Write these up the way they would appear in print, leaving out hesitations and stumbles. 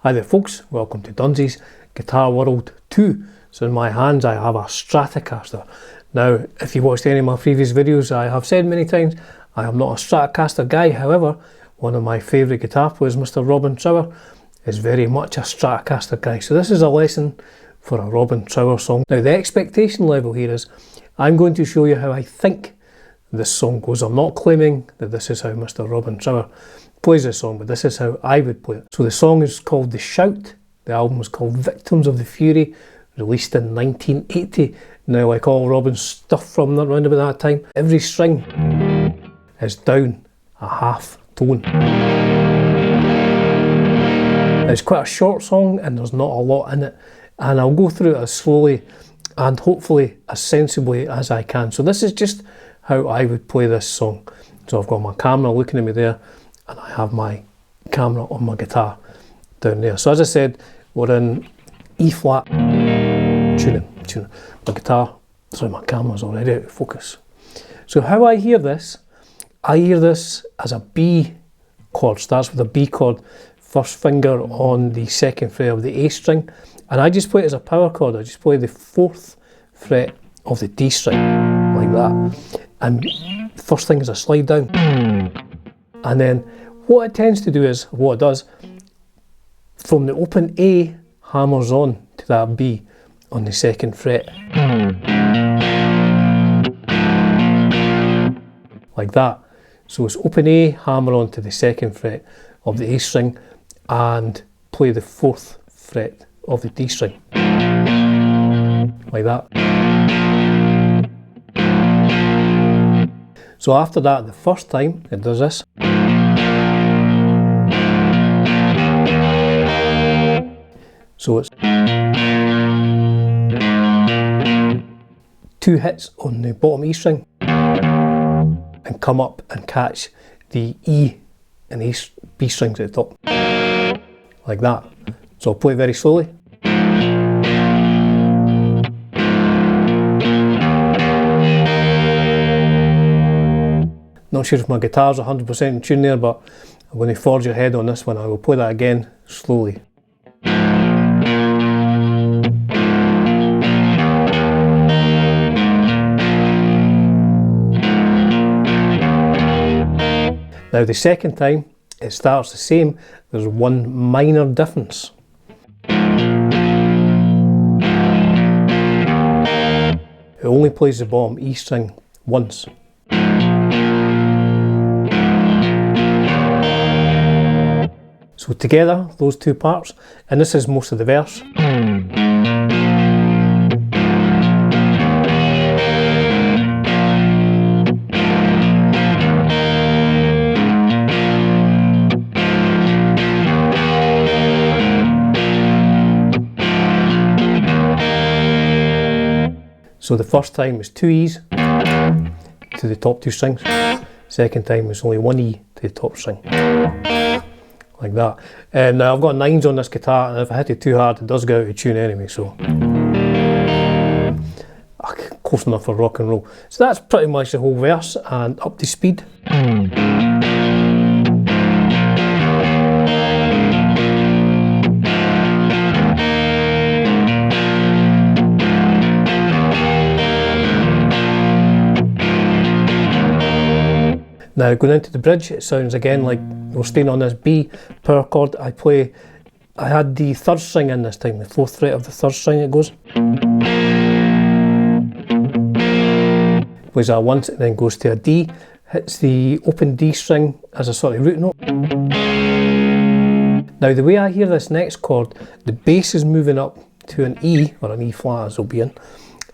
Hi there folks, welcome to Dunsy's Guitar World 2. So in my hands I have a Stratocaster. Now if you watched any of my previous videos, I have said many times I am not a Stratocaster guy. However, one of my favourite guitar players, Mr. Robin Trower, is very much a Stratocaster guy. So this is a lesson for a Robin Trower song. Now the expectation level here is I'm going to show you how I think this song goes. I'm not claiming that this is how Mr. Robin Trower plays this song, but this is how I would play it. So the song is called The Shout. The album was called Victims of the Fury, released in 1980. Now, like all Robin's stuff from around about that time, every string is down a half tone. Now, it's quite a short song and there's not a lot in it, and I'll go through it as slowly and hopefully as sensibly as I can. So this is just how I would play this song. So I've got my camera looking at me there, and I have my camera on my guitar down there. So as I said, we're in E flat tuning. My guitar, sorry, my camera's already out of focus. So how I hear this as a B chord. Starts with a B chord, first finger on the second fret of the A string, and I just play it as a power chord. I just play the 4th fret of the D string, like that. And first thing is a slide down. And then what it tends to do is, what it does, from the open A, hammers on to that B on the 2nd fret. Like that. So it's open A, hammer on to the 2nd fret of the A string, and play the 4th fret of the D string. Like that. So after that, the first time it does this. So it's 2 hits on the bottom E string and come up and catch the E and the B strings at the top, like that. So I'll play it very slowly. Not sure if my guitar's 100% in tune there, but I'm going to forge ahead on this one. I will play that again slowly. Now the second time it starts the same, there's one minor difference. It only plays the bottom E string once. So together, those two parts, and this is most of the verse. So the first time is 2 E's to the top 2 strings. Second time is only 1 E to the top string. Like that. Now I've got 9s on this guitar, and if I hit it too hard it does go out of tune anyway, so close enough for rock and roll. So that's pretty much the whole verse, and up to speed. Now going into the bridge, it sounds again like we're staying on this B power chord. I had the 3rd string in this time, the 4th fret of the 3rd string it goes. Plays that once and then goes to a D, hits the open D string as a sort of root note. Now the way I hear this next chord, the bass is moving up to an E, or an E flat as it'll be in.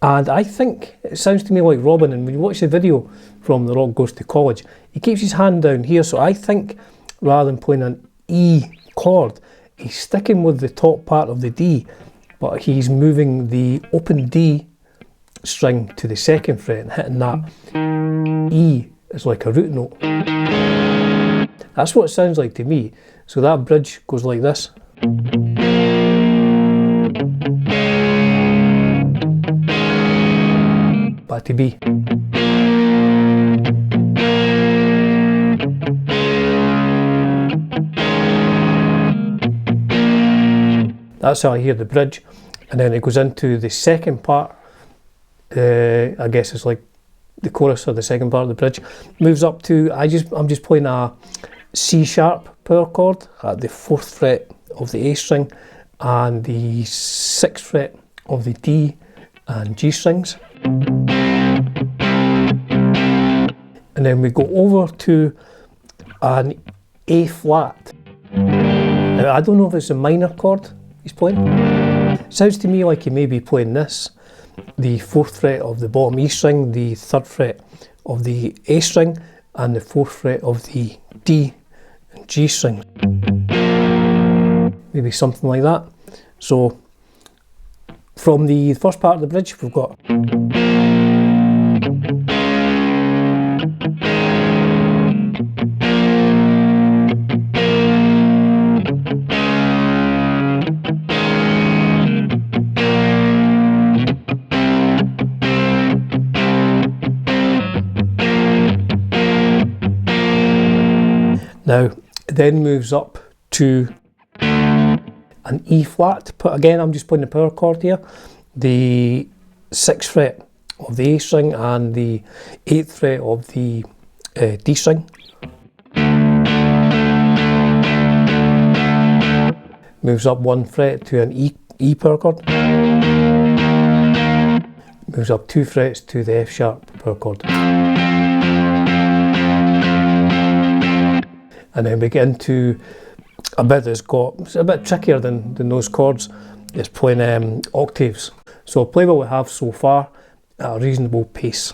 And I think it sounds to me like Robin, and when you watch the video from The Rock Goes to College, he keeps his hand down here, so I think rather than playing an E chord, he's sticking with the top part of the D, but he's moving the open D string to the 2nd fret and hitting that E as like a root note. That's what it sounds like to me. So that bridge goes like this. Back to B. That's how I hear the bridge, and then it goes into the second part. I guess it's like the chorus or the second part of the bridge. Moves up to, I'm just playing a C sharp power chord at the 4th fret of the A string and the 6th fret of the D and G strings. And then we go over to an A flat. Now, I don't know if it's a minor chord he's playing. Sounds to me like he may be playing this, the 4th fret of the bottom E string, the 3rd fret of the A string, and the 4th fret of the D and G string. Maybe something like that. So, from the first part of the bridge, we've got. Now, it then moves up to an E flat, but again I'm just playing the power chord here, the 6th fret of the A string and the 8th fret of the D string. Moves up 1 fret to an E power chord. Moves up 2 frets to the F sharp power chord. And then we get into a bit that's it's a bit trickier than those chords. It's playing octaves. So I'll play what we have so far at a reasonable pace.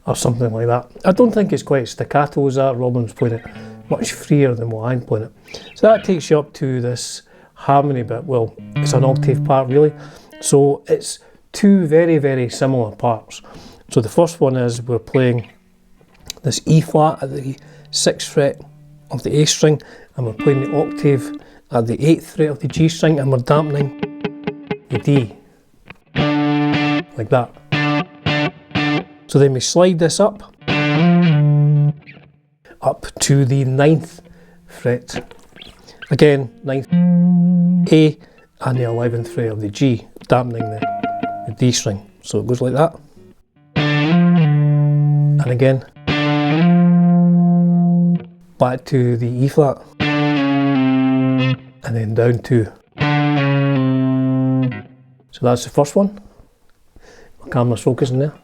Or something like that. I don't think it's quite staccato as that. Robin's playing it much freer than what I'm playing it. So that takes you up to this harmony bit. Well, it's an octave part really. So it's two very, very similar parts. So the first one is we're playing this E flat at the 6th fret of the A string, and we're playing the octave at the 8th fret of the G string, and we're dampening the D, like that. So then we slide this up to the 9th fret. Again, 9th A and the 11th fret of the G, dampening the D string. So it goes like that. And again, back to the E flat. And then down to. So that's the first one. My camera's focusing there.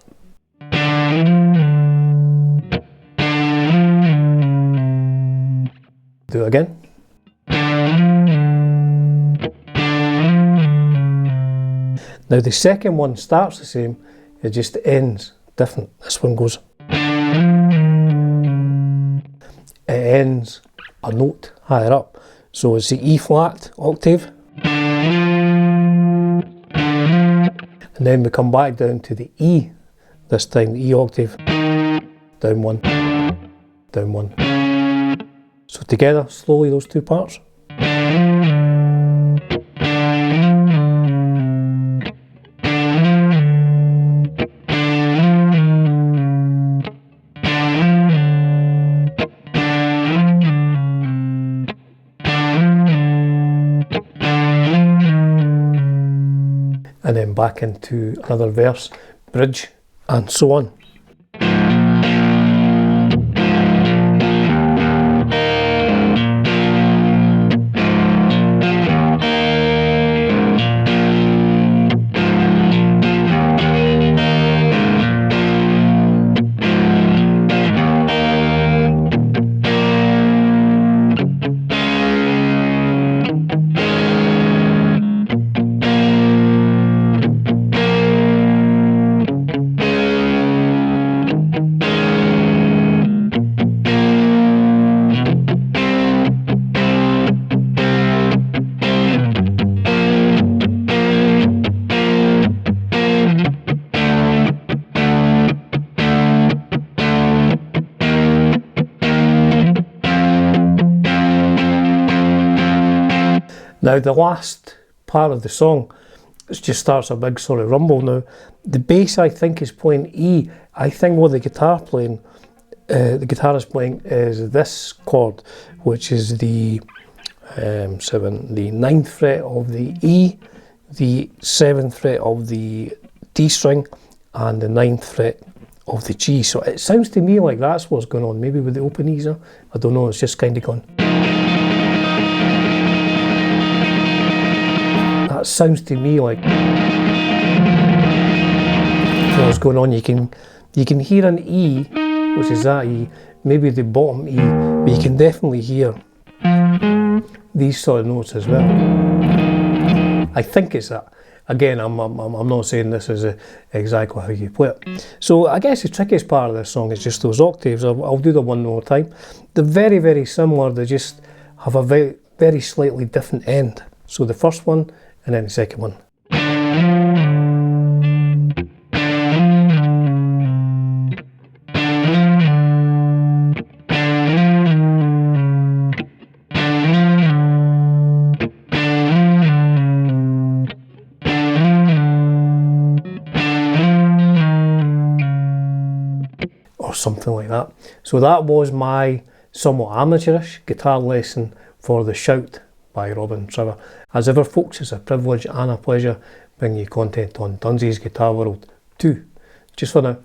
Do it again. Now the second one starts the same, it just ends different. This one goes. It ends a note higher up. So it's the E flat octave. And then we come back down to the E, this time the E octave. Down one, down one. So together, slowly, those two parts. And then back into another verse, bridge, and so on. Now the last part of the song, it just starts a big sort of rumble. Now the bass, I think, is playing E. I think what the guitarist playing is this chord, which is the 7, the 9th fret of the E, the 7th fret of the D string, and the 9th fret of the G. So it sounds to me like that's what's going on, maybe with the open E's. I don't know, it's just kind of gone. That sounds to me like what's going on. You can hear an E, which is that E, maybe the bottom E, but you can definitely hear these sort of notes as well. I think it's that. Again, I'm not saying this is exactly how you play it. So I guess the trickiest part of this song is just those octaves. I'll do them one more time. They're very, very similar. They just have a very, very slightly different end. So the first one and then the second one. Something like that. So that was my somewhat amateurish guitar lesson for The Shout by Robin Trower. As ever, folks, it's a privilege and a pleasure bringing you content on Dunsy's Guitar World 2. Just for now.